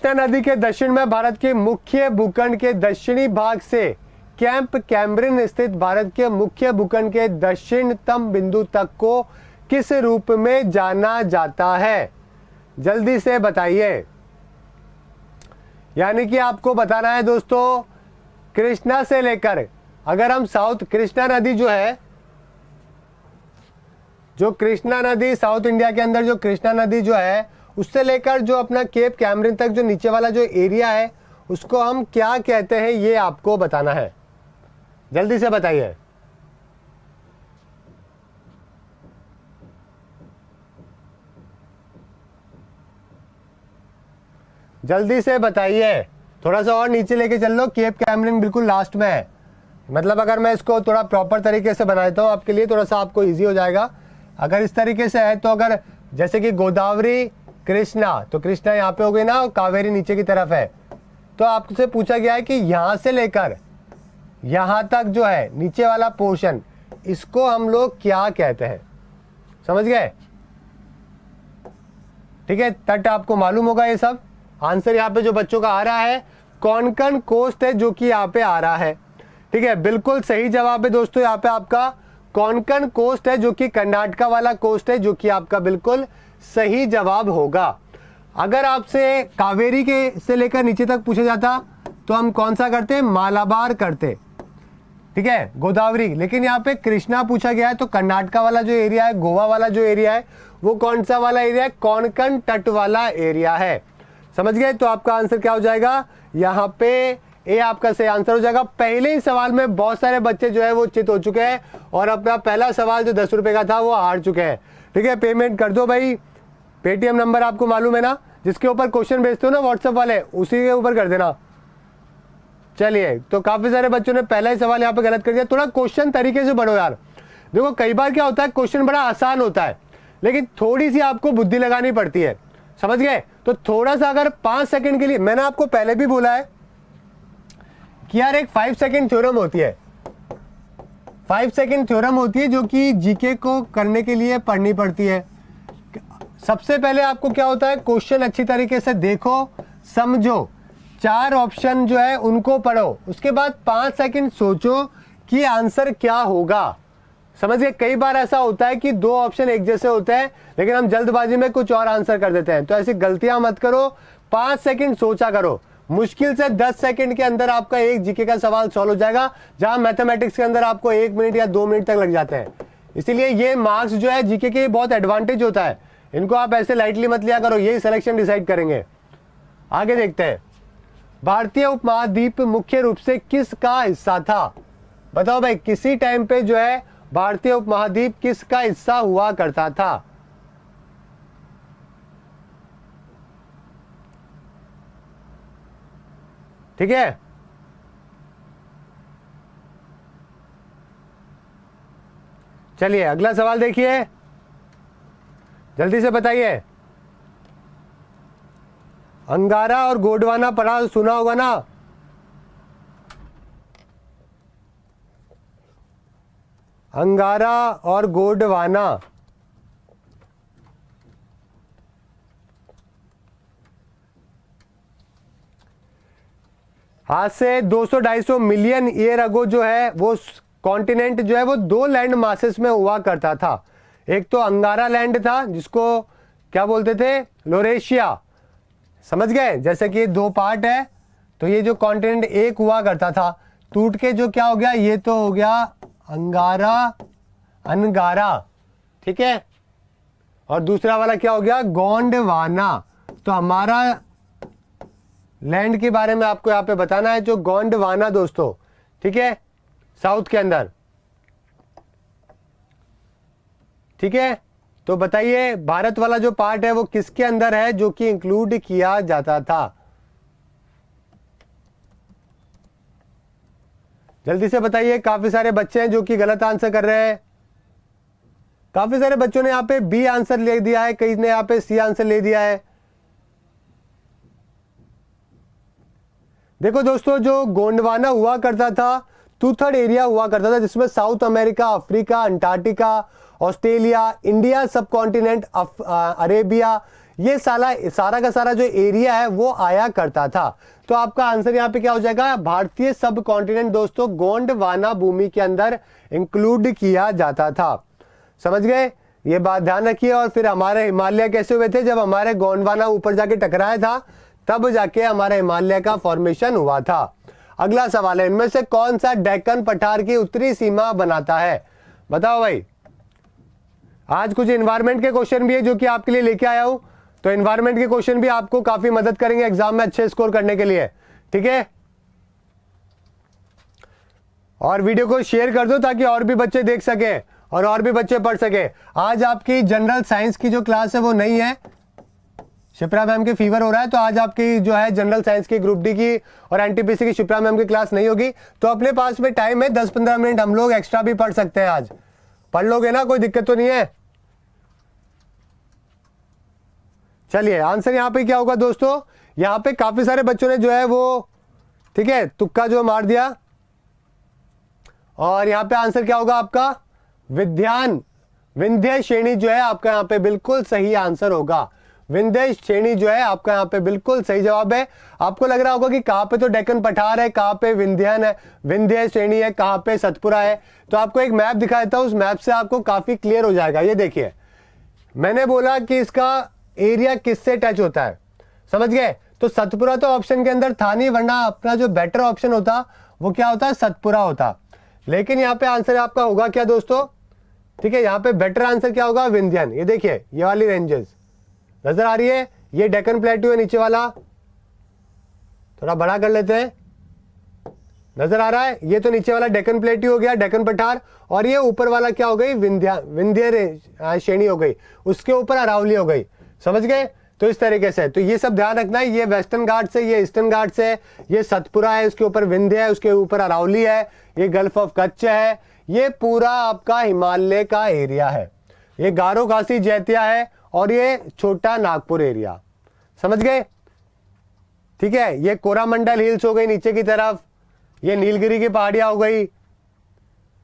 कृष्णा नदी के दक्षिण में भारत के मुख्य भूखंड के दक्षिणी भाग से कैंप कैमरिन स्थित भारत के मुख्य भूखंड के दक्षिणतम बिंदु तक को किस रूप में जाना जाता है? जल्दी से बताइए। यानी कि आपको बताना है दोस्तों, कृष्णा से लेकर, अगर हम साउथ, कृष्णा नदी जो है, जो कृष्णा नदी साउथ इंडिया के अंदर जो कृष्णा नदी जो है, उससे लेकर जो अपना केप कैमरिन तक जो नीचे वाला जो एरिया है, उसको हम क्या कहते हैं, ये आपको बताना है। जल्दी से बताइए। जल्दी से बताइए। थोड़ा सा और नीचे लेके चल लो, केप कैमरिन बिल्कुल लास्ट में है। मतलब अगर मैं इसको थोड़ा प्रॉपर तरीके से बना देता हूँ आपके लिए, थोड़ा सा आपको इजी हो जाएगा। अगर इस तरीके से है तो अगर जैसे कि गोदावरी कृष्णा, तो कृष्णा यहाँ पे हो गई ना, और कावेरी नीचे की तरफ है। तो आपसे पूछा गया है कि यहाँ से लेकर यहाँ तक जो है नीचे वाला पोर्शन, इसको हम लोग क्या कहते हैं? समझ गए? ठीक है, तट आपको मालूम होगा ये सब। आंसर यहाँ पे जो बच्चों का आ रहा है, कोंकण कोस्ट है जो कि यहाँ पे आ रहा है। ठीक है, बिल्कुल सही जवाब है दोस्तों। यहाँ पे आपका कोंकण कोस्ट है जो कि कर्नाटका वाला कोस्ट है, जो कि आपका बिल्कुल सही जवाब होगा। अगर आपसे कावेरी के से लेकर नीचे तक पूछा जाता तो हम कौन सा करते? मालाबार करते। ठीक है, गोदावरी। लेकिन यहाँ पे कृष्णा पूछा गया है तो कर्नाटका वाला जो एरिया है, गोवा वाला जो एरिया है, वो कौन सा वाला एरिया है? कोंकण तट वाला एरिया है। समझ गए? तो आपका आंसर क्या हो जाएगा? यहाँ पे ए आपका सही आंसर हो जाएगा। पहले ही सवाल में बहुत सारे बच्चे जो है वो चित हो चुके हैं और अपना पहला सवाल जो 10 रुपए का था वो हार चुके हैं। ठीक है, पेमेंट कर दो भाई। पेटीएम नंबर आपको मालूम है ना, जिसके ऊपर क्वेश्चन भेजते हो ना व्हाट्सएप वाले, उसी के ऊपर कर देना। चलिए, तो काफी सारे बच्चों ने पहला ही सवाल यहाँ पे गलत कर दिया। थोड़ा क्वेश्चन तरीके से पढ़ो यार। देखो कई बार क्या होता है, क्वेश्चन बड़ा आसान होता है लेकिन थोड़ी सी आपको बुद्धि लगानी पड़ती है। समझ गए? तो थोड़ा सा अगर 5 सेकंड के लिए, मैंने आपको पहले भी बोला है कि यार एक 5 सेकंड थ्योरम होती है, 5 सेकंड थ्योरम होती है जो कि जीके को करने के लिए पढ़नी पड़ती है। सबसे पहले आपको क्या होता है, क्वेश्चन अच्छी तरीके से देखो, समझो, 4 ऑप्शन जो है उनको पढ़ो, उसके बाद 5 सेकंड सोचो कि आंसर क्या होगा। समझ गए? कई बार ऐसा होता है कि 2 ऑप्शन एक जैसे होते हैं लेकिन हम जल्दबाजी में कुछ और आंसर कर देते हैं, तो ऐसी गलतियां मत करो। 5 सेकंड सोचा करो। मुश्किल से 10 सेकंड के अंदर आपका एक जीके का सवाल सॉल्व हो जाएगा, जहां मैथमेटिक्स के अंदर आपको 1 मिनट या 2 मिनट तक लग जाते हैं। इसीलिए ये मार्क्स जो है जीके के बहुत एडवांटेज होता है, इनको आप ऐसे लाइटली मत लिया करो, यही सिलेक्शन डिसाइड करेंगे। आगे देखते हैं। भारतीय उपमहाद्वीप मुख्य रूप से किसका हिस्सा था? बताओ भाई, किसी टाइम पे जो है भारतीय उपमहाद्वीप किसका हिस्सा हुआ करता था? ठीक है, चलिए अगला सवाल देखिए, जल्दी से बताइए। अंगारा और गोंडवाना पढ़ा सुना होगा ना? अंगारा और गोंडवाना, आज से 200-250 मिलियन ईयर अगो जो है वो कॉन्टिनेंट जो है वो 2 लैंड मासेस में हुआ करता था। एक तो अंगारा लैंड था जिसको क्या बोलते थे? लोरेशिया। समझ गए? जैसे कि 2 पार्ट है तो ये जो कॉन्टिनेंट एक हुआ करता था, टूट के जो क्या हो गया, ये तो हो गया अंगारा, अनगारा। ठीक है, और दूसरा वाला क्या हो गया? गोंडवाना। तो हमारा लैंड के बारे में आपको यहां पे बताना है, जो गोंडवाना दोस्तों, ठीक है, साउथ के अंदर। ठीक है, तो बताइए भारत वाला जो पार्ट है वो किसके अंदर है जो कि इंक्लूड किया जाता था? जल्दी से बताइए। काफी सारे बच्चे हैं जो कि गलत आंसर कर रहे हैं। काफी सारे बच्चों ने यहां पे बी आंसर ले दिया है, कई ने यहां पे सी आंसर ले दिया है। देखो दोस्तों, जो गोंडवाना हुआ करता था, 2/3 एरिया हुआ करता था जिसमें south America, Africa, Antarctica, Australia, India सब कॉन्टिनेंट, अरेबिया, ये सारा का सारा जो एरिया है वो आया करता था। तो आपका आंसर यहाँ पे क्या हो जाएगा, भारतीय सब कॉन्टिनेंट दोस्तों गोंडवाना भूमि के अंदर इंक्लूड किया जाता था। समझ गए, ये बात ध्यान रखिए। और फिर हमारे हिमालय कैसे हुए थे, जब हमारे गोंडवाना ऊपर जाके टकराया था तब जाके हमारे हिमालय का फॉर्मेशन हुआ था। अगला सवाल है, इनमें से कौन सा डेक्कन पठार की उत्तरी सीमा बनाता है, बताओ भाई। आज कुछ एनवायरमेंट के क्वेश्चन भी है जो कि आपके लिए लेके आया हूं, तो एनवायरमेंट के क्वेश्चन भी आपको काफी मदद करेंगे एग्जाम में अच्छे स्कोर करने के लिए, ठीक है। और वीडियो को शेयर कर दो ताकि और भी बच्चे देख सके और भी बच्चे पढ़ सके। आज आपकी जनरल साइंस की जो क्लास है वो नहीं है, शिप्रा मैम के फीवर हो रहा है, तो आज आपकी जो है जनरल साइंस की ग्रुप डी की और एनटीपीसी की शिप्रा मैम की क्लास नहीं होगी। तो अपने पास में टाइम है 10-15 मिनट, हम लोग एक्स्ट्रा भी पढ़ सकते हैं। आज पढ़ लोगे ना, कोई दिक्कत तो नहीं है। चलिए आंसर यहां पे क्या होगा दोस्तों, यहां पे काफी सारे बच्चों ने जो है वो, ठीक है, तुक्का जो मार दिया। और यहां पे आंसर क्या होगा आपका, विंध्य श्रेणी जो है आपका यहाँ पे बिल्कुल सही आंसर होगा। विंध्य श्रेणी जो है आपका यहाँ पे बिल्कुल सही जवाब है। आपको लग रहा होगा कि कहां पे तो डेक्कन पठार है, कहां पे विंध्यन है, विंध्य श्रेणी है, कहां पे सतपुरा है। तो आपको एक मैप दिखा देता हूं, उस मैप से आपको काफी क्लियर हो जाएगा। ये देखिए, मैंने बोला कि इसका एरिया किससे टच होता है, समझ गए। तो सतपुरा तो ऑप्शन के अंदर था नहीं, वरना अपना जो बेटर ऑप्शन होता वो क्या होता है, सतपुरा होता। लेकिन यहाँ पे आंसर आपका होगा क्या दोस्तों, ठीक है, यहाँ पे बेटर आंसर क्या होगा, विंध्यन। ये देखिए, ये वाली रेंजेस नजर आ रही है, ये डेक्कन प्लेट्यू है नीचे वाला, थोड़ा बड़ा कर लेते हैं, नजर आ रहा है। ये तो नीचे वाला डेक्कन प्लेट्यू हो गया, डेक्कन पठार, और ये ऊपर वाला क्या हो गई, विंध्य श्रेणी हो गई, उसके ऊपर अरावली हो गई। समझ गए, तो इस तरीके से। तो ये सब ध्यान रखना है, ये वेस्टर्न घाट है, ये ईस्टर्न घाट है, ये सतपुरा है, उसके ऊपर विंध्य है, उसके ऊपर अरावली है, ये गल्फ ऑफ कच्छ है, ये पूरा आपका हिमालय का एरिया है, ये गारो खासी जैतिया है, और ये छोटा नागपुर एरिया। समझ गए, ठीक है। ये कोरामंडल हिल्स हो गई नीचे की तरफ, ये नीलगिरी की पहाड़ियां हो गई।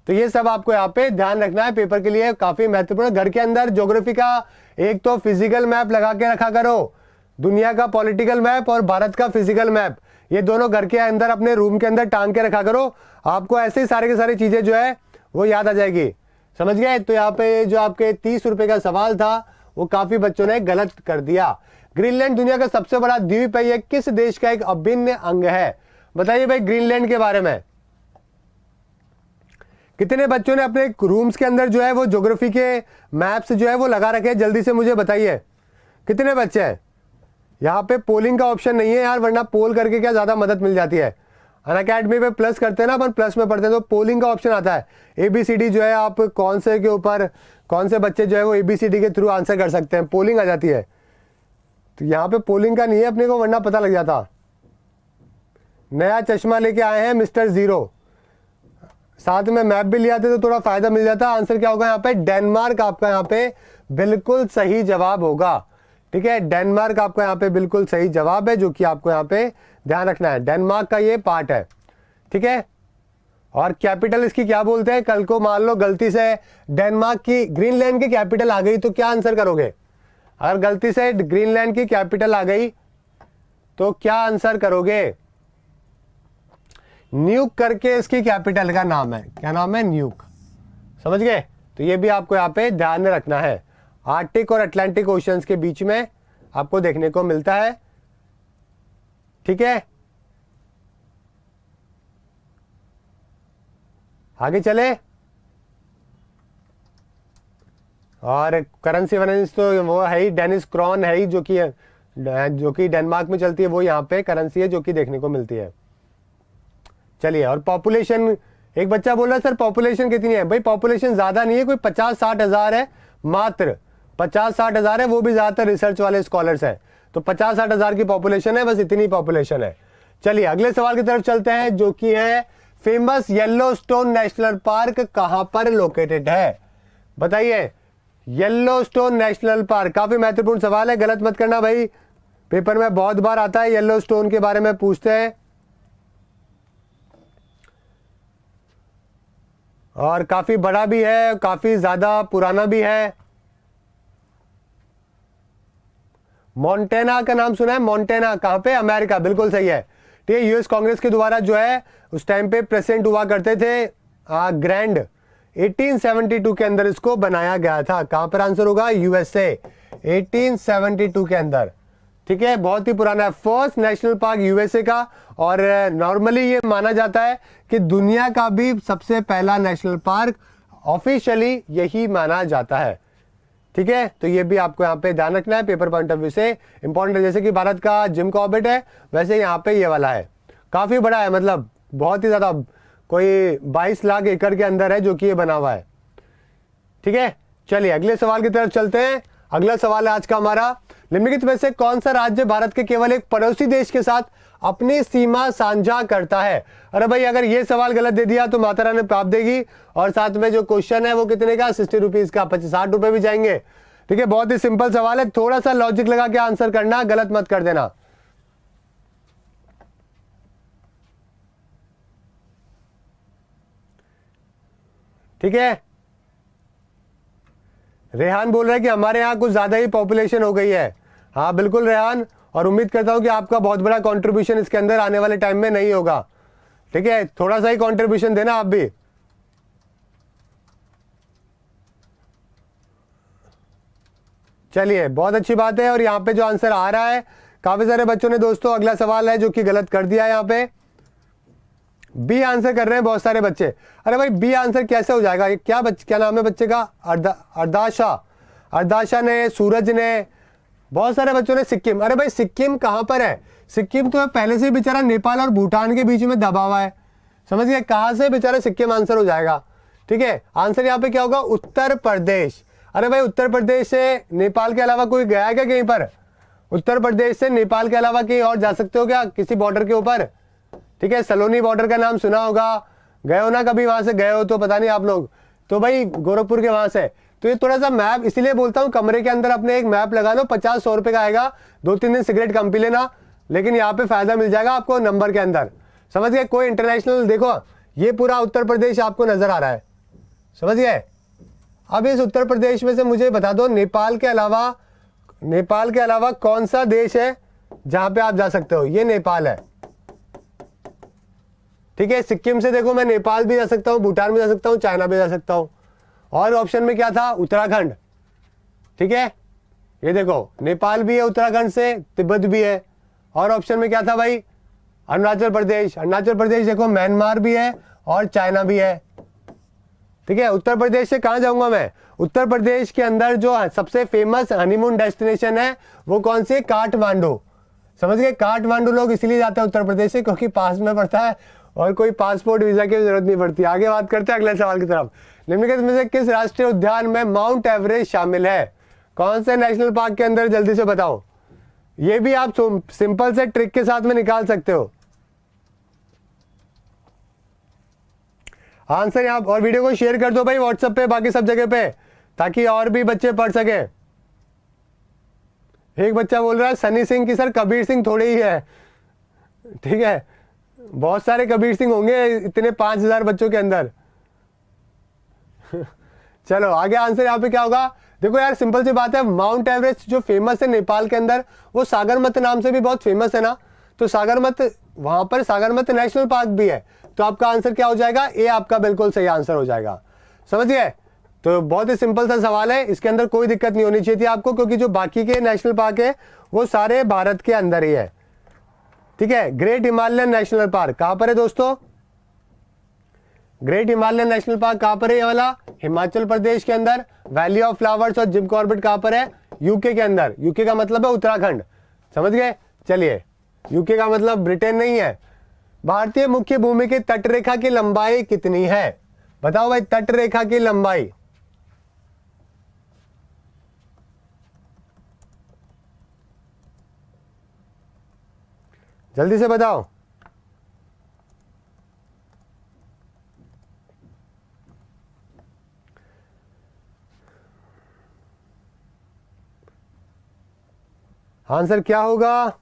तो ये सब आपको यहाँ पे ध्यान रखना है, पेपर के लिए काफी महत्वपूर्ण। घर के अंदर ज्योग्राफी का एक तो फिजिकल मैप लगा के रखा करो, दुनिया का पॉलिटिकल मैप और भारत का फिजिकल मैप, ये दोनों घर के अंदर अपने रूम के अंदर टांग के रखा करो। आपको ऐसे ही सारे के सारी चीजें जो है वो याद आ जाएगी। समझ गए। तो यहाँ पे जो आपके 30 रुपए का सवाल था वो काफी बच्चों ने गलत कर दिया। ग्रीनलैंड दुनिया का सबसे बड़ा द्वीप है, ये किस देश का एक अभिन्न अंग है, बताइए भाई ग्रीनलैंड के बारे में। कितने बच्चों ने अपने रूम्स के अंदर जो है वो ज्योग्राफी के मैप्स जो है वो लगा रखे हैं, जल्दी से मुझे बताइए कितने बच्चे हैं। यहाँ पे पोलिंग का ऑप्शन नहीं है यार, वरना पोल करके क्या ज्यादा मदद मिल जाती है। अनअकैडमी पे प्लस करते हैं ना अपन, प्लस में पढ़ते हैं तो पोलिंग का ऑप्शन आता है। ABCD जो है आप कौन से के ऊपर कौन से बच्चे जो है वो ABCD के थ्रू आंसर कर सकते हैं, पोलिंग आ जाती है। तो यहाँ पे पोलिंग का नहीं है अपने को, वरना पता लग जाता। नया चश्मा लेके आए हैं मिस्टर जीरो, साथ में मैप भी ले आते तो थोड़ा फायदा मिल जाता। आंसर क्या होगा यहाँ पे, डेनमार्क आपका यहाँ पे बिल्कुल सही जवाब होगा। ठीक है, डेनमार्क आपका यहाँ पे बिल्कुल सही जवाब है, जो कि आपको यहाँ पे ध्यान रखना है। डेनमार्क का ये पार्ट है, ठीक है। और कैपिटल इसकी क्या बोलते हैं, कल को मान लो गलती से डेनमार्क की ग्रीनलैंड की कैपिटल आ गई तो क्या आंसर करोगे। अगर गलती से ग्रीनलैंड की कैपिटल आ गई तो क्या आंसर करोगे। न्यूक करके इसकी कैपिटल का नाम है, क्या नाम है, न्यूक। समझ गए। तो ये भी आपको यहाँ पे ध्यान में रखना है। आर्कटिक और अटलांटिक ओशंस के बीच में आपको देखने को मिलता है, ठीक है। आगे चले। और करेंसी वरेंसी तो वो है ही, डेनिस क्रॉन है ही, जो कि डेनमार्क में चलती है, वो यहाँ पे करेंसी है जो कि देखने को मिलती है। चलिए, और पॉपुलेशन, एक बच्चा बोल रहा है सर पॉपुलेशन कितनी है। भाई पॉपुलेशन ज्यादा नहीं है, कोई 50-60 हजार है, मात्र 50-60 हजार है, वो भी ज्यादातर रिसर्च वाले स्कॉलर्स है। तो 50-60 हजार की पॉपुलेशन है, बस इतनी पॉपुलेशन है। चलिए अगले सवाल की तरफ चलते हैं, जो कि है फेमस येलोस्टोन नेशनल पार्क कहां पर लोकेटेड है, बताइए। येलोस्टोन नेशनल पार्क काफी महत्वपूर्ण सवाल है, गलत मत करना भाई, पेपर में बहुत बार आता है, येलोस्टोन के बारे में पूछते हैं। और काफी बड़ा भी है, काफी ज्यादा पुराना भी है। मोंटेना का नाम सुना है? मोंटेना कहाँ पे? अमेरिका, बिल्कुल सही है। ठीक है, यूएस कांग्रेस के द्वारा जो है उस टाइम पे प्रेसिडेंट हुआ करते थे ग्रैंड, 1872 के अंदर इसको बनाया गया था। कहां पर आंसर होगा? यूएसए, 1872 के अंदर। ठीक है, बहुत ही पुराना है, फर्स्ट नेशनल पार्क यूएसए का। और नॉर्मली ये माना जाता है कि दुनिया का भी सबसे पहला नेशनल पार्क ऑफिशियली यही माना जाता है। ठीक है, तो ये भी आपको यहाँ पे ध्यान रखना है, पेपर पॉइंट ऑफ व्यू से इंपॉर्टेंट है। जैसे कि भारत का जिम कॉर्बेट है, वैसे यहाँ पे ये वाला है, काफी बड़ा है, मतलब बहुत ही ज्यादा, कोई 22 लाख एकड़ के अंदर है जो कि ये बना हुआ है। ठीक है, चलिए अगले सवाल की तरफ चलते हैं। अगला सवाल है आज का हमारा, निम्नलिखित में से कौन सा राज्य भारत के केवल एक पड़ोसी देश के साथ अपनी सीमा साझा करता है? अरे भाई, अगर ये सवाल गलत दे दिया तो माता रानी पाप देगी, और साथ में जो क्वेश्चन है वो कितने का? 60 रुपीज का, 60 रुपए भी जाएंगे। ठीक है, बहुत ही सिंपल सवाल है, थोड़ा सा लॉजिक लगा के आंसर करना, गलत मत कर देना। ठीक है, रेहान बोल रहा है कि हमारे यहाँ कुछ ज्यादा ही पॉपुलेशन हो गई है। हाँ बिल्कुल रेहान, और उम्मीद करता हूं कि आपका बहुत बड़ा कंट्रीब्यूशन इसके अंदर आने वाले टाइम में नहीं होगा। ठीक है, थोड़ा सा ही कंट्रीब्यूशन देना आप भी। चलिए, बहुत अच्छी बात है। और यहाँ पे जो आंसर आ रहा है, काफी सारे बच्चों ने दोस्तों अगला सवाल है जो कि गलत कर दिया है। यहाँ पे बी आंसर कर रहे हैं बहुत सारे बच्चे। अरे भाई, बी आंसर कैसे हो जाएगा? क्या नाम है बच्चे का? अर्दाशा, अर्दाशा ने, सूरज ने, बहुत सारे बच्चों ने सिक्किम। अरे भाई, सिक्किम कहां पर है? सिक्किम तो पहले से ही बेचारा नेपाल और भूटान के बीच में दबा हुआ है, समझ गए? कहां से बेचारा सिक्किम आंसर हो जाएगा? ठीक है, आंसर यहाँ पे क्या होगा? उत्तर प्रदेश। अरे भाई, उत्तर प्रदेश से नेपाल के अलावा कोई गया है क्या कहीं पर? उत्तर प्रदेश से नेपाल के अलावा कहीं और जा सकते हो क्या किसी बॉर्डर के ऊपर? ठीक है, सलोनी बॉर्डर का नाम सुना होगा, गए हो ना कभी? वहां से गए हो तो पता नहीं आप लोग, तो भाई गोरखपुर के वहां से। तो ये थोड़ा सा मैप इसीलिए बोलता हूँ, कमरे के अंदर अपने एक मैप लगा लो, 50-100 रुपए का आएगा, 2-3 दिन सिगरेट कम पी लेना, लेकिन यहाँ पे फायदा मिल जाएगा आपको नंबर के अंदर, समझ गए? कोई इंटरनेशनल, देखो ये पूरा उत्तर प्रदेश आपको नजर आ रहा है, समझ गए? अब इस उत्तर प्रदेश में से मुझे बता दो, नेपाल के अलावा कौन सा देश है जहां पे आप जा सकते हो? ये नेपाल है। ठीक है, सिक्किम से देखो मैं नेपाल भी जा सकता हूं, भूटान भी जा सकता हूं, चाइना भी जा सकता हूं। और ऑप्शन में क्या था? उत्तराखंड। ठीक है, ये देखो नेपाल भी है, उत्तराखंड से तिब्बत भी है। और ऑप्शन में क्या था भाई? अरुणाचल प्रदेश। अरुणाचल प्रदेश देखो, म्यांमार भी है और चाइना भी है। ठीक है, उत्तर प्रदेश से कहां जाऊंगा मैं? उत्तर प्रदेश के अंदर जो सबसे फेमस हनीमून डेस्टिनेशन है वो कौन सी? काठमांडू। समझ गए? काठमांडू लोग इसलिए जाते हैं उत्तर प्रदेश से क्योंकि पास में पड़ता है और कोई पासपोर्ट वीजा की जरूरत नहीं पड़ती। आगे बात करते हैं अगले सवाल की तरफ। निम्नलिखित में से किस राष्ट्रीय उद्यान में माउंट एवरेस्ट शामिल है? कौन से नेशनल पार्क के अंदर? जल्दी से बताओ। ये भी आप सिंपल से ट्रिक के साथ में निकाल सकते हो आंसर यहाँ। और वीडियो को शेयर कर दो भाई व्हाट्सएप पे, बाकी सब जगह पे, ताकि और भी बच्चे पढ़ सके। एक बच्चा बोल रहा है सनी सिंह की, सर कबीर सिंह थोड़े ही है। ठीक है, बहुत सारे कबीर सिंह होंगे इतने 5000 बच्चों के अंदर। चलो आगे आंसर यहाँ पे क्या होगा? देखो यार, सिंपल सी बात है, माउंट एवरेस्ट जो फेमस है नेपाल के अंदर, वो सागरमत नाम से भी बहुत फेमस है ना, तो सागरमत, वहां पर सागरमत नेशनल पार्क भी है। तो आपका आंसर क्या हो जाएगा? ए आपका बिल्कुल सही आंसर हो जाएगा, समझ गए? तो बहुत ही सिंपल सा सवाल है, इसके अंदर कोई दिक्कत नहीं होनी चाहिए थी आपको, क्योंकि जो बाकी के नेशनल पार्क है वो सारे भारत के अंदर ही है। ठीक है, ग्रेट हिमालयन नेशनल पार्क कहां पर है दोस्तों? ग्रेट हिमालयन नेशनल पार्क कहां पर है? ये वाला हिमाचल प्रदेश के अंदर। वैली ऑफ फ्लावर्स और जिम कॉर्बेट कहां पर है? यूके के अंदर। यूके का मतलब है उत्तराखंड, समझ गए? चलिए, यूके का मतलब ब्रिटेन नहीं है। भारतीय मुख्य भूमि की तटरेखा की लंबाई कितनी है? बताओ भाई, तटरेखा की लंबाई। जल्दी से बताओ। आंसर क्या होगा?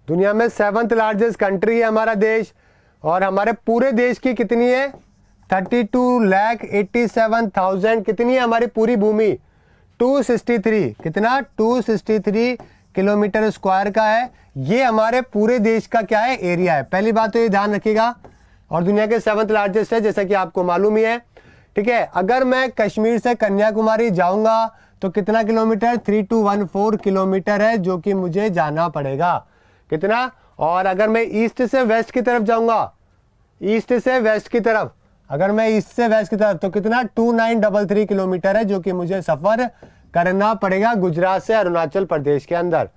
दुनिया में 7th लार्जेस्ट कंट्री है हमारा देश, और हमारे पूरे देश की कितनी है? 32,87,000 कितनी है हमारी पूरी भूमि? 263, कितना? 263 किलोमीटर स्क्वायर का है। ये हमारे पूरे देश का क्या है? एरिया है। पहली बात तो ये ध्यान रखिएगा, और दुनिया के 7th लार्जेस्ट है, जैसा कि आपको मालूम ही है। ठीक है, अगर मैं कश्मीर से कन्याकुमारी जाऊंगा तो कितना किलोमीटर? 3214 किलोमीटर है, जो कि मुझे जाना पड़ेगा। कितना? और अगर मैं ईस्ट से वेस्ट की तरफ जाऊंगा, ईस्ट से वेस्ट की तरफ, अगर मैं ईस्ट से वेस्ट की तरफ, तो कितना? 2933 किलोमीटर है, जो कि मुझे सफर करना पड़ेगा गुजरात से अरुणाचल प्रदेश के अंदर।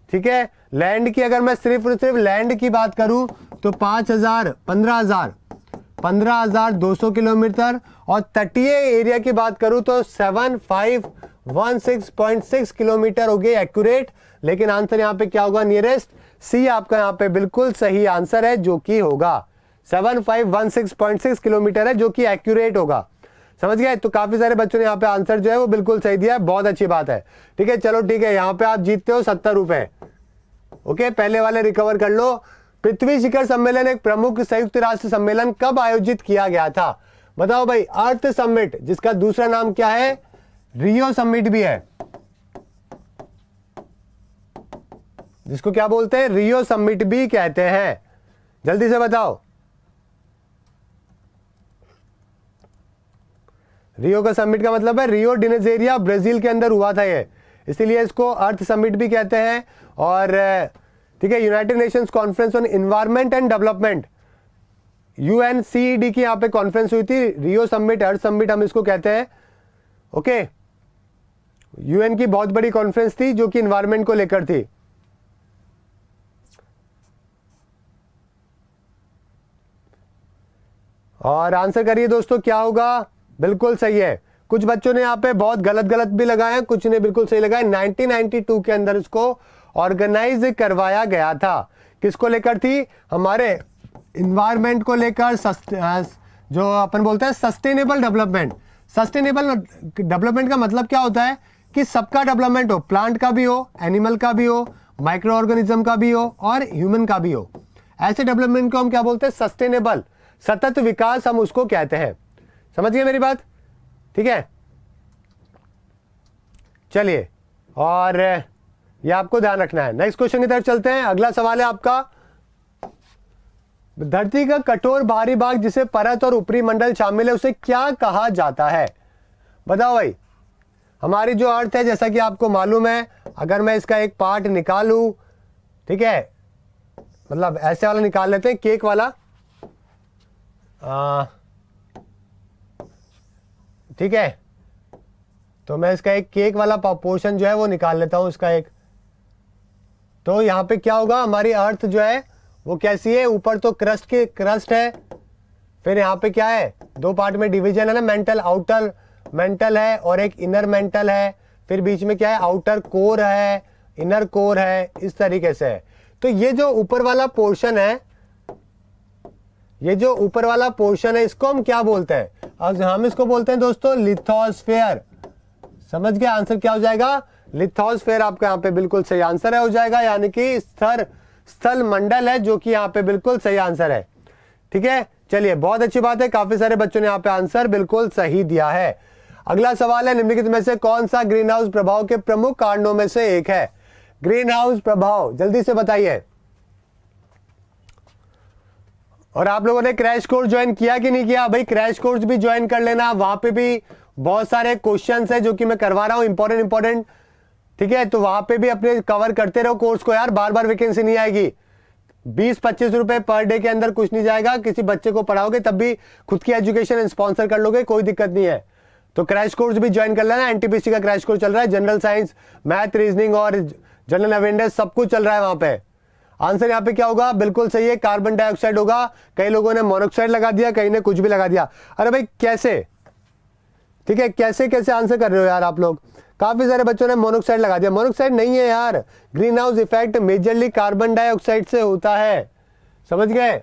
ठीक है, लैंड की अगर मैं सिर्फ लैंड की बात करूं तो 15,200 किलोमीटर, और तटीय एरिया की बात करूं तो 7516.6 किलोमीटर हो गई एक्यूरेट। लेकिन आंसर यहां पे क्या होगा? नियरेस्ट सी आपका यहां पे बिल्कुल सही आंसर है, जो कि होगा 7516.6 किलोमीटर है, जो कि एक्यूरेट होगा। समझ गए? तो काफी सारे बच्चों ने यहाँ पे आंसर जो है वो बिल्कुल सही दिया है, बहुत अच्छी बात है। ठीक है, चलो ठीक है, यहाँ पे आप जीतते हो 70 रुपए। ओके, पहले वाले रिकवर कर लो। पृथ्वी शिखर सम्मेलन एक प्रमुख संयुक्त राष्ट्र सम्मेलन कब आयोजित किया गया था? बताओ भाई। अर्थ समिट, जिसका दूसरा नाम क्या है? रियो समिट भी है, जिसको क्या बोलते हैं? रियो समिट भी कहते हैं। जल्दी से बताओ। रियो का समिट का मतलब है रियो डिनेजेरिया, ब्राजील के अंदर हुआ था ये, इसीलिए इसको अर्थ समिट भी कहते हैं। और ठीक है, United Nations conference on environment and development, UNCED की यहाँ पे कॉन्फ्रेंस हुई थी। रियो समिट, अर्थ समिट हम इसको कहते हैं। ओके, UN की बहुत बड़ी कॉन्फ्रेंस थी जो कि एनवायरनमेंट को लेकर थी। और आंसर करिए दोस्तों, क्या होगा? बिल्कुल सही है। कुछ बच्चों ने यहाँ पे बहुत गलत भी लगाए हैं, कुछ ने बिल्कुल सही लगाए। 1992 के अंदर इसको ऑर्गेनाइज करवाया गया था। किसको लेकर थी? हमारे इन्वायरमेंट को लेकर, जो अपन बोलते हैं सस्टेनेबल डेवलपमेंट। सस्टेनेबल डेवलपमेंट का मतलब क्या होता है? कि सबका डेवलपमेंट हो, प्लांट का भी हो, एनिमल का भी हो, माइक्रो ऑर्गेनिज्म का भी हो, और ह्यूमन का भी हो। ऐसे डेवलपमेंट को हम क्या बोलते हैं? सस्टेनेबल, सतत विकास हम उसको कहते हैं। समझ गए मेरी बात? ठीक है, चलिए, और ये आपको ध्यान रखना है। नेक्स्ट क्वेश्चन की तरफ चलते हैं। अगला सवाल है आपका, धरती का कठोर बाहरी भाग जिसे परत और ऊपरी मंडल शामिल है, उसे क्या कहा जाता है? बताओ भाई। हमारी जो अर्थ है, जैसा कि आपको मालूम है, अगर मैं इसका एक पार्ट निकालूं, ठीक है, मतलब ऐसे वाला निकाल लेते हैं, केक वाला, ठीक है, तो मैं इसका एक केक वाला पोर्शन जो है वो निकाल लेता हूं, इसका एक। तो यहां पे क्या होगा? हमारी अर्थ जो है वो कैसी है? ऊपर तो क्रस्ट है, फिर यहाँ पे क्या है? दो पार्ट में डिवीजन है ना, मेंटल, आउटर मेंटल है और एक इनर मेंटल है। फिर बीच में क्या है? आउटर कोर है, इनर कोर है, इस तरीके से है। तो ये जो ऊपर वाला पोर्शन है, ये जो ऊपर वाला पोर्शन है, इसको हम क्या बोलते हैं? अब हम इसको बोलते हैं दोस्तों लिथोस्फेयर। समझ गए? आंसर क्या हो जाएगा? लिथोस्फेयर आपका यहाँ पे बिल्कुल सही आंसर है, हो जाएगा, यानी कि स्थल मंडल है, जो कि यहाँ पे बिल्कुल सही आंसर है। ठीक है, चलिए, बहुत अच्छी बात है, काफी सारे बच्चों ने यहाँ पे आंसर बिल्कुल सही दिया है। अगला सवाल है, निम्नलिखित में से कौन सा ग्रीन हाउस प्रभाव के प्रमुख कारणों में से एक है? ग्रीन हाउस प्रभाव, जल्दी से बताइए। और आप लोगों ने क्रैश कोर्स ज्वाइन किया कि नहीं किया? भाई क्रैश कोर्स भी ज्वाइन कर लेना, वहां पे भी बहुत सारे क्वेश्चंस है जो कि मैं करवा रहा हूं, इंपॉर्टेंट। ठीक है, तो वहां पे भी अपने कवर करते रहो कोर्स को यार, बार बार वैकेंसी नहीं आएगी। 20-25 रुपए पर डे के अंदर कुछ नहीं जाएगा, किसी बच्चे को पढ़ाओगे तब भी खुद की एजुकेशन स्पॉन्सर कर लोगे, कोई दिक्कत नहीं है। तो क्रैश कोर्स भी ज्वाइन कर लेना, एनटीपीसी का क्रैश कोर्स चल रहा है, जनरल साइंस, मैथ, रीजनिंग और जनरल अवेयरनेस सब कुछ चल रहा है वहां पे। आंसर यहाँ पे क्या होगा? बिल्कुल सही है, कार्बन डाइऑक्साइड होगा। कई लोगों ने मोनोक्साइड लगा दिया, कई ने कुछ भी लगा दिया। अरे भाई कैसे? ठीक है, कैसे कैसे आंसर कर रहे हो यार आप लोग? काफी सारे बच्चों ने मोनोक्साइड लगा दिया। मोनोक्साइड नहीं है यार, green house effect majorly carbon dioxide से होता है। समझ गए?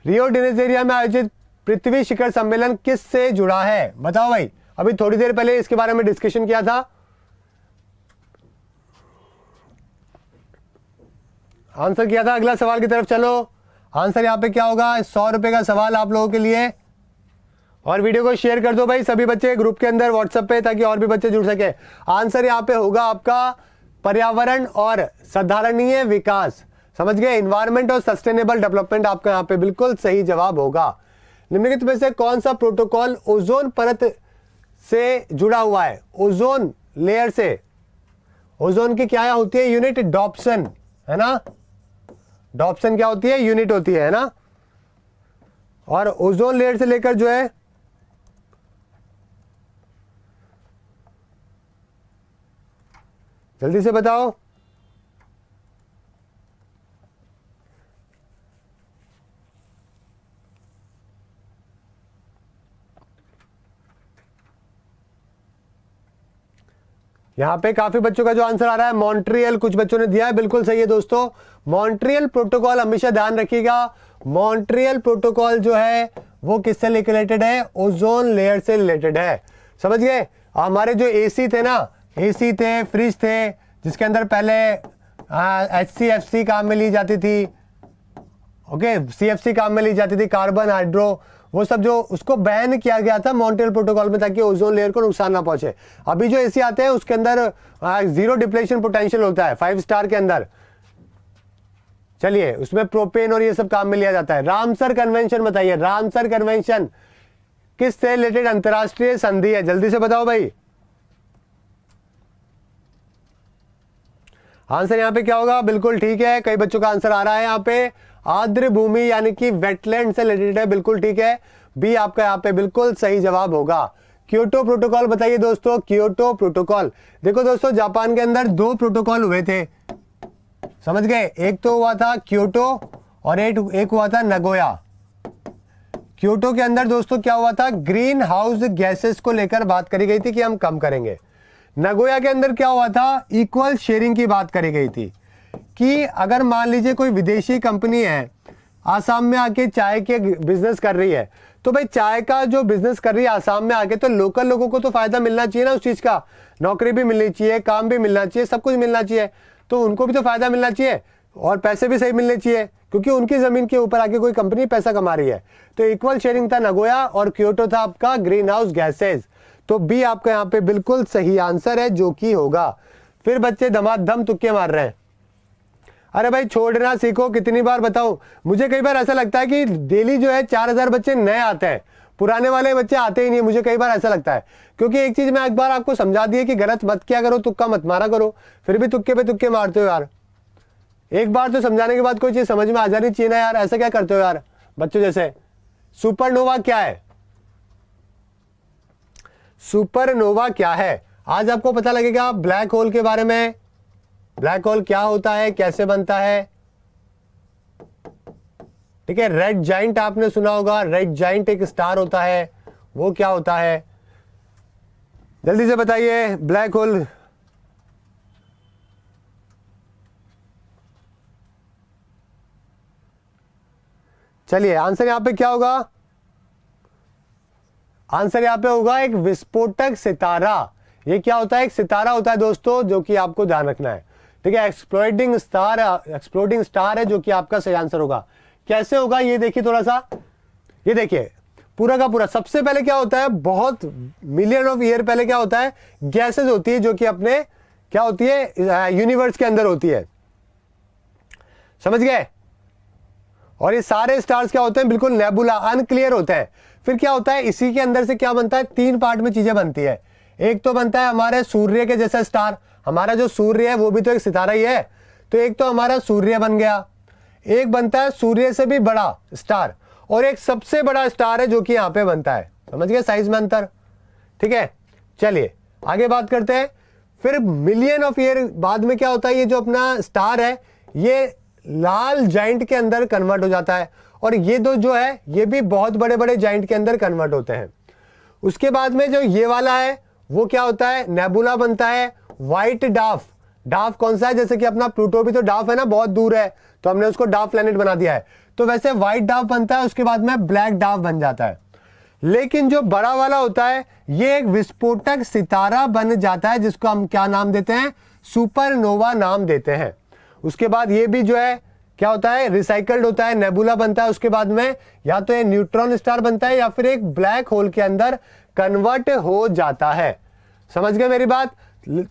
रियो डिनेजेरिया में आयोजित पृथ्वी शिखर सम्मेलन किस से जुड़ा है? बताओ भाई। अभी थोड़ी देर पहले इसके बारे में डिस्कशन किया था। आंसर किया था। अगला सवाल की तरफ चलो। आंसर यहाँ पे क्या होगा? 100 रुपए का सवाल आप लोगों के लिए। और वीडियो को शेयर कर दो भाई सभी बच्चे ग्रुप के अंदर व्हाट्सएप पे, ताकि और भी बच्चे जुड़ सके। आंसर यहाँ पे होगा आपका पर्यावरण और साधारणीय विकास, समझ गए, इन्वायरमेंट और सस्टेनेबल डेवलपमेंट आपका यहाँ पे बिल्कुल सही जवाब होगा। निम्नलिखित में से कौन सा प्रोटोकॉल ओजोन परत से जुड़ा हुआ है? ओजोन लेयर से, ओजोन की क्या होती है यूनिट? डॉप्सन, है ना। डॉप्सन क्या होती है? यूनिट होती है ना। और ओजोन लेयर से लेकर जो है जल्दी से बताओ। यहां पे काफी बच्चों का जो आंसर आ रहा है मॉन्ट्रियल, कुछ बच्चों ने दिया है, बिल्कुल सही है दोस्तों। मॉन्ट्रियल प्रोटोकॉल हमेशा ध्यान रखिएगा, मॉन्ट्रियल प्रोटोकॉल जो है वो किससे रिलेटेड है? ओजोन लेयर से रिलेटेड है, समझ गए। हमारे जो एसी थे ना, एसी थे, फ्रिज थे, जिसके अंदर पहले HCFC काम में ली जाती थी, ओके, CFC काम में ली जाती थी, कार्बन हाइड्रो, वो सब जो उसको बैन किया गया था मॉन्ट्रियल प्रोटोकॉल में, ताकि ओजोन लेयर को नुकसान ना पहुंचे। अभी जो एसी आते हैं उसके अंदर 0 डिप्लेशन पोटेंशियल होता है 5 स्टार के अंदर, चलिए उसमें प्रोपेन और ये सब काम में लिया जाता है। रामसर कन्वेंशन बताइए, रामसर कन्वेंशन किससे रिलेटेड अंतरराष्ट्रीय संधि है? जल्दी से बताओ भाई। आंसर यहाँ पे क्या होगा? बिल्कुल ठीक है, कई बच्चों का आंसर आ रहा है यहाँ पे आर्द्र भूमि यानी कि वेटलैंड से रिलेटेड है, बिल्कुल ठीक है, बी आपका यहाँ पे बिल्कुल सही जवाब होगा। क्योटो प्रोटोकॉल बताइए दोस्तों, क्योटो प्रोटोकॉल। देखो दोस्तों जापान के अंदर 2 प्रोटोकॉल हुए थे, समझ गए, एक तो हुआ था क्योटो और एक हुआ था नगोया। क्योटो के अंदर दोस्तों क्या हुआ था? ग्रीन हाउस गैसेस को लेकर बात करी गई थी कि हम कम करेंगे। नगोया के अंदर क्या हुआ था? इक्वल शेयरिंग की बात करी गई थी कि अगर मान लीजिए कोई विदेशी कंपनी है आसाम में आके चाय के बिजनेस कर रही है, तो भाई चाय का जो बिजनेस कर रही है आसाम में आके, तो लोकल लोगों को तो फायदा मिलना चाहिए ना उस चीज का, नौकरी भी मिलनी चाहिए, काम भी मिलना चाहिए, सब कुछ मिलना चाहिए, तो उनको भी तो फायदा मिलना चाहिए और पैसे भी सही मिलने चाहिए, क्योंकि उनकी जमीन के ऊपर आके कोई कंपनी पैसा कमा रही है। तो इक्वल शेयरिंग था नगोया और क्योटो था आपका ग्रीन हाउस गैसेज। तो बी आपका यहाँ पे बिल्कुल सही आंसर है, जो कि होगा। फिर बच्चे धमाधम तुक्के मार रहे हैं। अरे भाई छोड़ना सीखो, कितनी बार बताऊं, मुझे कई बार ऐसा लगता है कि डेली जो है 4000 बच्चे नए आते हैं, पुराने वाले बच्चे आते ही नहीं, मुझे कई बार ऐसा लगता है। क्योंकि एक चीज मैं एक बार आपको समझा दी है कि गलत मत किया करो, तुक्का मत मारा करो, फिर भी तुक्के पे तुक्के मारते हो यार। एक बार तो समझाने के बाद कोई चीज समझ में आ जानी चाहिए ना यार, ऐसा क्या करते हो यार बच्चों जैसे। सुपरनोवा क्या है? सुपरनोवा क्या है आज आपको पता लगेगा। ब्लैक होल के बारे में, ब्लैक होल क्या होता है, कैसे बनता है, ठीक है। रेड जाइंट आपने सुना होगा, रेड जाइंट एक स्टार होता है, वो क्या होता है? जल्दी से बताइए। ब्लैक होल चलिए आंसर यहां पे क्या होगा? आंसर यहां पे होगा एक विस्फोटक सितारा। ये क्या होता है? एक सितारा होता है दोस्तों, जो कि आपको ध्यान रखना है, ठीक है। एक्सप्लोडिंग स्टार है जो कि आपका सही आंसर होगा। कैसे होगा ये देखिए थोड़ा सा, ये देखिए पूरा का पूरा। सबसे पहले क्या होता है, बहुत मिलियन ऑफ ईयर पहले क्या होता है, गैसेस होती है जो कि अपने क्या होती है यूनिवर्स के अंदर होती है, समझ गए। और ये सारे स्टार्स क्या होते हैं, बिल्कुल नेबुला, अनक्लियर होते हैं। फिर क्या होता है, इसी के अंदर से क्या बनता है, 3 पार्ट में चीजें बनती है। एक तो बनता है हमारे सूर्य के जैसा स्टार, हमारा जो सूर्य है वो भी तो एक सितारा ही है, तो एक तो हमारा सूर्य बन गया। एक बनता है सूर्य से भी बड़ा स्टार, और एक सबसे बड़ा स्टार है जो कि यहां पे बनता है, समझ गए साइज में अंतर, ठीक है। चलिए आगे बात करते हैं। फिर मिलियन ऑफ ईयर बाद में क्या होता है, ये जो अपना स्टार है ये लाल जाइंट के अंदर कन्वर्ट हो जाता है, और ये दो जो है ये भी बहुत बड़े बड़े जाइंट के अंदर कन्वर्ट होते हैं। उसके बाद में जो ये वाला है वो क्या होता है, नेबुला बनता है। व्हाइट डार्फ, डार्फ कौन सा है, जैसे कि अपना प्लूटो भी तो डार्फ है ना, बहुत दूर है, तो हमने उसको डार्फ प्लेनेट बना दिया है, तो वैसे व्हाइट डार्फ बनता है। उसके बाद में ब्लैक डार्फ बन जाता है। लेकिन जो बड़ा वाला होता है ये एक विस्फोटक सितारा बन जाता है, जिसको हम क्या नाम देते हैं, सुपरनोवा नाम देते हैं। उसके बाद ये भी जो है क्या होता है, रिसाइकल्ड होता है, नेबुला बनता है, उसके बाद में या तो ये न्यूट्रॉन स्टार बनता है या फिर एक ब्लैक होल के अंदर कन्वर्ट हो जाता है। समझ गए मेरी बात?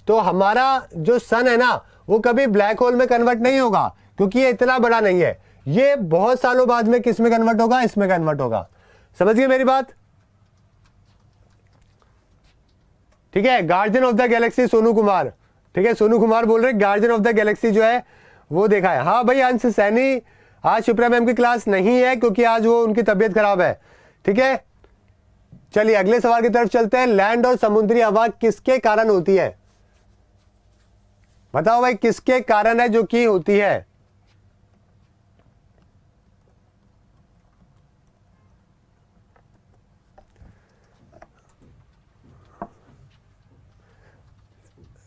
तो हमारा जो सन है ना वो कभी ब्लैक होल में कन्वर्ट नहीं होगा, क्योंकि ये इतना बड़ा नहीं है। ये बहुत सालों बाद में किस में कन्वर्ट होगा, इसमें कन्वर्ट होगा। समझ गए मेरी बात? ठीक है, guardian of the Galaxy Sonu Kumar, ठीक है, सोनू कुमार बोल रहे गार्जियन ऑफ द गैलेक्सी जो है वो देखा है। हाँ भाई अंश सैनी, आज शिप्रा मैम की क्लास नहीं है क्योंकि आज वो उनकी तबीयत खराब है। ठीक है, चलिए अगले सवाल की तरफ चलते हैं। लैंड और समुद्री हवा किसके कारण होती है? बताओ भाई किसके कारण है जो कि होती है?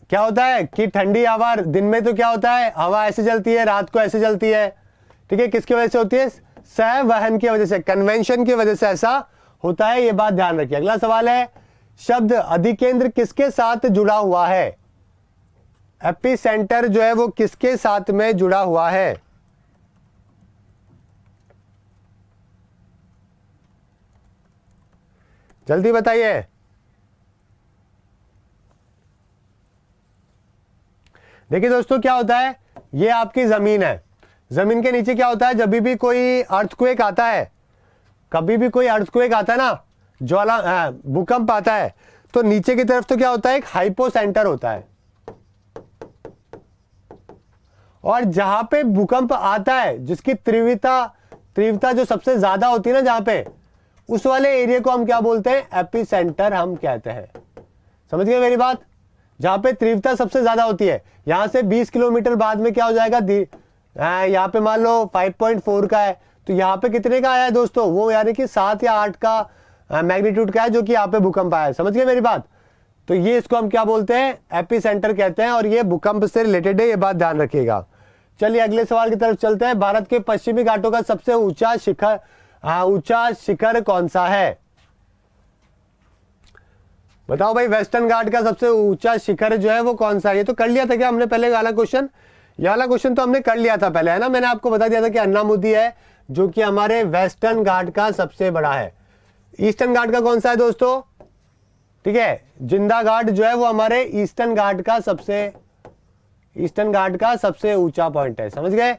क्या होता है कि ठंडी हवा दिन में तो क्या होता है, हवा ऐसे चलती है, रात को ऐसे चलती है। ठीक है, किसकी वजह से होती है? सहवहन की वजह से, कन्वेंशन की वजह से ऐसा होता है, ये बात ध्यान रखिए। अगला सवाल है, शब्द अधिकेंद्र किसके साथ जुड़ा हुआ है? एपिसेंटर जो है वो किसके साथ में जुड़ा हुआ है? जल्दी बताइए। देखिए दोस्तों क्या होता है, ये आपकी जमीन है, जमीन के नीचे क्या होता है, जब भी कोई अर्थक्वेक आता है, कभी भी कोई अर्थक्वेक आता है ना, ज्वाला भूकंप आता है, तो नीचे की तरफ तो क्या होता है, एक हाइपोसेंटर होता है। और जहां पे भूकंप आता है, जिसकी तीव्रता जो सबसे ज्यादा होती है ना, जहां पे, उस वाले एरिया को हम क्या बोलते हैं? एपिसेंटर हम कहते हैं। समझ गए मेरी बात? जहां पे तीव्रता सबसे ज्यादा होती है, यहां से 20 किलोमीटर बाद में क्या हो जाएगा, यहाँ पे मान लो 5.4 का है, तो यहाँ पे कितने का आया है दोस्तों? वो यानी कि 7 या 8 का मैग्नीट्यूड का है, जो कि यहाँ पे भूकंप आया है। समझ गए मेरी बात? तो ये इसको हम क्या बोलते हैं? एपिसेंटर कहते हैं, और ये भूकंप से रिलेटेड है, ये बात ध्यान रखिएगा। चलिए अगले सवाल की तरफ चलते हैं। भारत के पश्चिमी घाटों का सबसे ऊंचा शिखर कौन सा है? बताओ भाई, वेस्टर्न घाट का सबसे ऊंचा शिखर जो है वो कौन सा है? ये तो कर लिया था क्या हमने पहले वाला क्वेश्चन? ये वाला क्वेश्चन तो हमने कर लिया था पहले, है ना? मैंने आपको बता दिया था कि अन्नामुदी है, जो कि हमारे वेस्टर्न घाट का सबसे बड़ा है। ईस्टर्न घाट का कौन सा है दोस्तों? ठीक है, जिंदा घाट जो है वो हमारे ईस्टर्न घाट का सबसे ऊंचा पॉइंट है। समझ गए?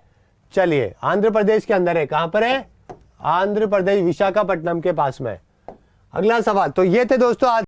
चलिए, आंध्र प्रदेश के अंदर है। कहां पर है? आंध्र प्रदेश, विशाखापट्टनम के पास में। अगला सवाल, तो ये थे दोस्तों आज